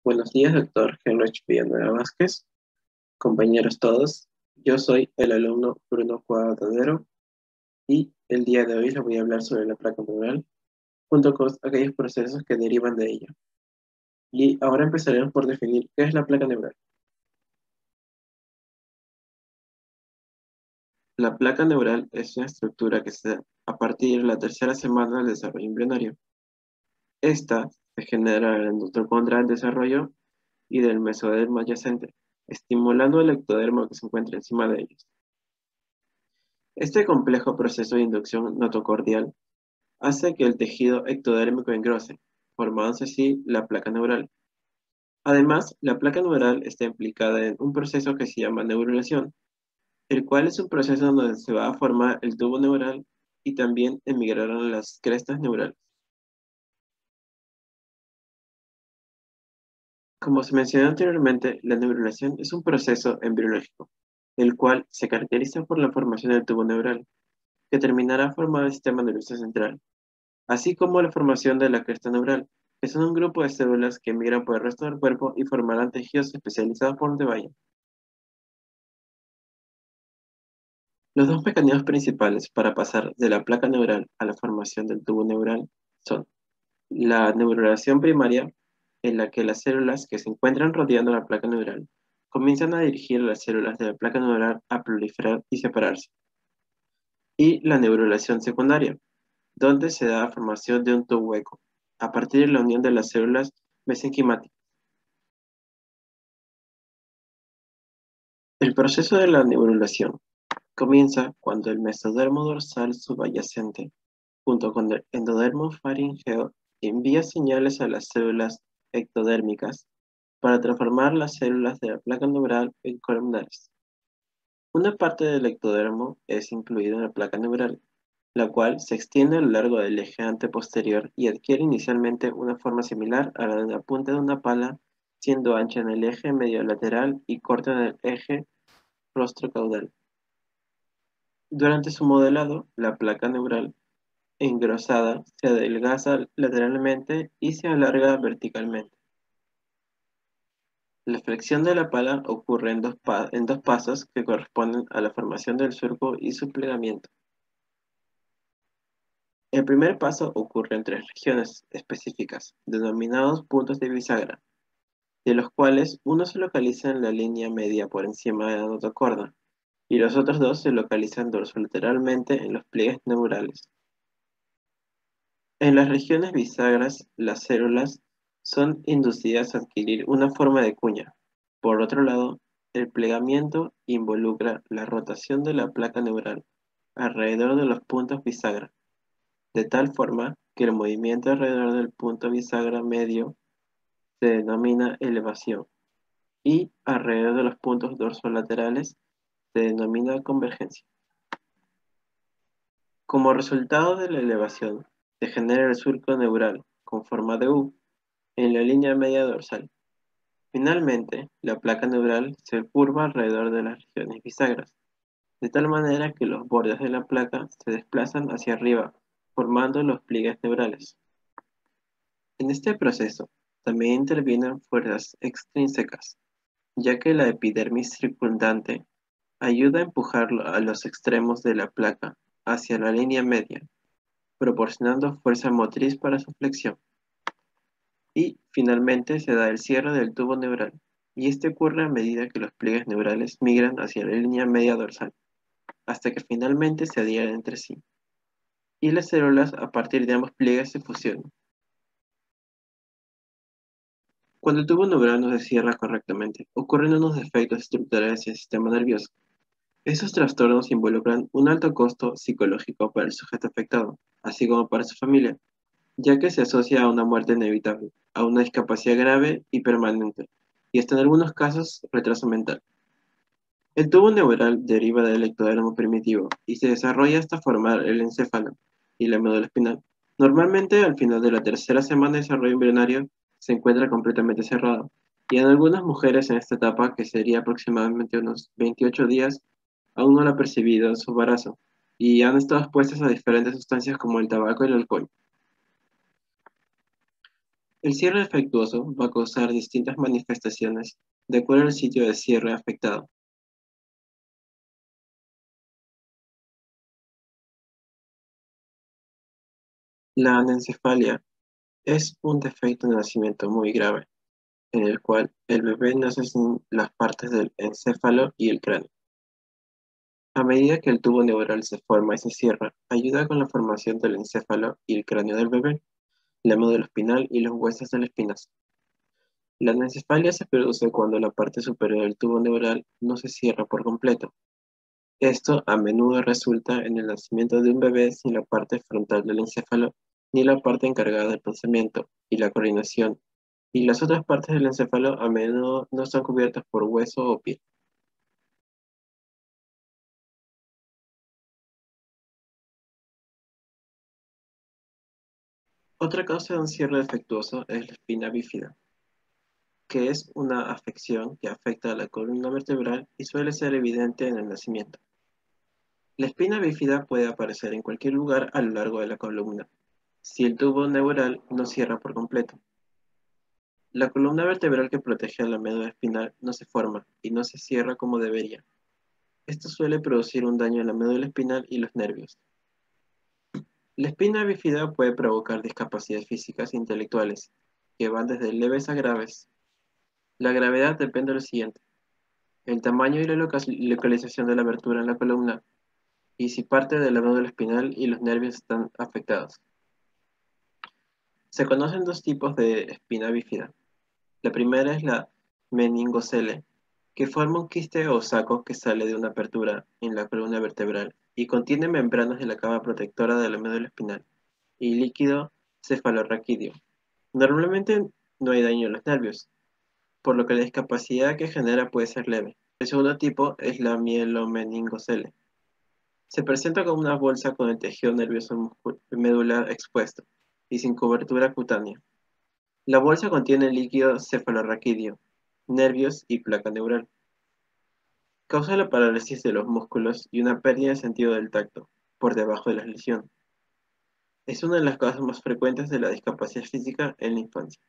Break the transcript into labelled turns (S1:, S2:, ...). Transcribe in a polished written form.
S1: Buenos días, doctor Heinrich Villanueva Vázquez, compañeros todos. Yo soy el alumno Bruno Cuadradero y el día de hoy les voy a hablar sobre la placa neural junto con aquellos procesos que derivan de ella. Y ahora empezaremos por definir qué es la placa neural. La placa neural es una estructura que se da a partir de la tercera semana del desarrollo embrionario. Esta se genera en el mitocondria del desarrollo y del mesodermo adyacente, estimulando el ectodermo que se encuentra encima de ellos. Este complejo proceso de inducción notocordial hace que el tejido ectodérmico engrose, formándose así la placa neural. Además, la placa neural está implicada en un proceso que se llama neurulación, el cual es un proceso donde se va a formar el tubo neural y también emigrarán las crestas neurales. Como se mencionó anteriormente, la neurulación es un proceso embriológico, el cual se caracteriza por la formación del tubo neural, que terminará formando el sistema nervioso central, así como la formación de la cresta neural, que son un grupo de células que migran por el resto del cuerpo y formarán tejidos especializados por donde vayan. Los dos mecanismos principales para pasar de la placa neural a la formación del tubo neural son la neurulación primaria, en la que las células que se encuentran rodeando la placa neural comienzan a dirigir a las células de la placa neural a proliferar y separarse, y la neurulación secundaria, donde se da la formación de un tubo hueco, a partir de la unión de las células mesenquimáticas. El proceso de la neurulación comienza cuando el mesodermo dorsal subyacente, junto con el endodermo faríngeo, envía señales a las células ectodérmicas para transformar las células de la placa neural en columnares. Una parte del ectodermo es incluida en la placa neural, la cual se extiende a lo largo del eje anteposterior y adquiere inicialmente una forma similar a la de la punta de una pala, siendo ancha en el eje mediolateral y corta en el eje rostrocaudal. Durante su modelado, la placa neural engrosada se adelgaza lateralmente y se alarga verticalmente. La flexión de la pala ocurre en dos pasos que corresponden a la formación del surco y su plegamiento. El primer paso ocurre en tres regiones específicas, denominados puntos de bisagra, de los cuales uno se localiza en la línea media por encima de la notocorda, y los otros dos se localizan dorsolateralmente en los pliegues neurales. En las regiones bisagras, las células son inducidas a adquirir una forma de cuña. Por otro lado, el plegamiento involucra la rotación de la placa neural alrededor de los puntos bisagra, de tal forma que el movimiento alrededor del punto bisagra medio se denomina elevación y alrededor de los puntos dorsolaterales se denomina convergencia. Como resultado de la elevación, se genera el surco neural con forma de U en la línea media dorsal. Finalmente, la placa neural se curva alrededor de las regiones bisagras, de tal manera que los bordes de la placa se desplazan hacia arriba, formando los pliegues neurales. En este proceso, también intervienen fuerzas extrínsecas, ya que la epidermis circundante ayuda a empujar a los extremos de la placa hacia la línea media, proporcionando fuerza motriz para su flexión. Y, finalmente, se da el cierre del tubo neural, y este ocurre a medida que los pliegues neurales migran hacia la línea media dorsal, hasta que finalmente se adhieren entre sí, y las células a partir de ambos pliegues se fusionan. Cuando el tubo neural no se cierra correctamente, ocurren unos defectos estructurales del sistema nervioso. Estos trastornos involucran un alto costo psicológico para el sujeto afectado, así como para su familia, ya que se asocia a una muerte inevitable, a una discapacidad grave y permanente, y hasta en algunos casos retraso mental. El tubo neural deriva del ectodermo primitivo y se desarrolla hasta formar el encéfalo y la médula espinal. Normalmente, al final de la tercera semana de desarrollo embrionario, se encuentra completamente cerrado, y en algunas mujeres en esta etapa, que sería aproximadamente unos 28 días, aún no lo ha percibido en su embarazo, y han estado expuestas a diferentes sustancias como el tabaco y el alcohol. El cierre defectuoso va a causar distintas manifestaciones de acuerdo al sitio de cierre afectado. La anencefalia es un defecto de nacimiento muy grave, en el cual el bebé nace sin las partes del encéfalo y el cráneo. A medida que el tubo neural se forma y se cierra, ayuda con la formación del encéfalo y el cráneo del bebé, la médula espinal y los huesos de la espinazo. La anencefalia se produce cuando la parte superior del tubo neural no se cierra por completo. Esto a menudo resulta en el nacimiento de un bebé sin la parte frontal del encéfalo ni la parte encargada del pensamiento y la coordinación, y las otras partes del encéfalo a menudo no están cubiertas por hueso o piel. Otra causa de un cierre defectuoso es la espina bífida, que es una afección que afecta a la columna vertebral y suele ser evidente en el nacimiento. La espina bífida puede aparecer en cualquier lugar a lo largo de la columna, si el tubo neural no cierra por completo. La columna vertebral que protege a la médula espinal no se forma y no se cierra como debería. Esto suele producir un daño en la médula espinal y los nervios. La espina bífida puede provocar discapacidades físicas e intelectuales, que van desde leves a graves. La gravedad depende de lo siguiente: el tamaño y la localización de la abertura en la columna, y si parte de la médula espinal y los nervios están afectados. Se conocen dos tipos de espina bífida. La primera es la meningocele, que forma un quiste o saco que sale de una apertura en la columna vertebral y contiene membranas de la capa protectora de la médula espinal y líquido cefalorraquídeo. Normalmente no hay daño en los nervios, por lo que la discapacidad que genera puede ser leve. El segundo tipo es la mielomeningocele. Se presenta como una bolsa con el tejido nervioso medular expuesto y sin cobertura cutánea. La bolsa contiene líquido cefalorraquídeo, nervios y placa neural. Causa la parálisis de los músculos y una pérdida de sentido del tacto, por debajo de la lesión. Es una de las causas más frecuentes de la discapacidad física en la infancia.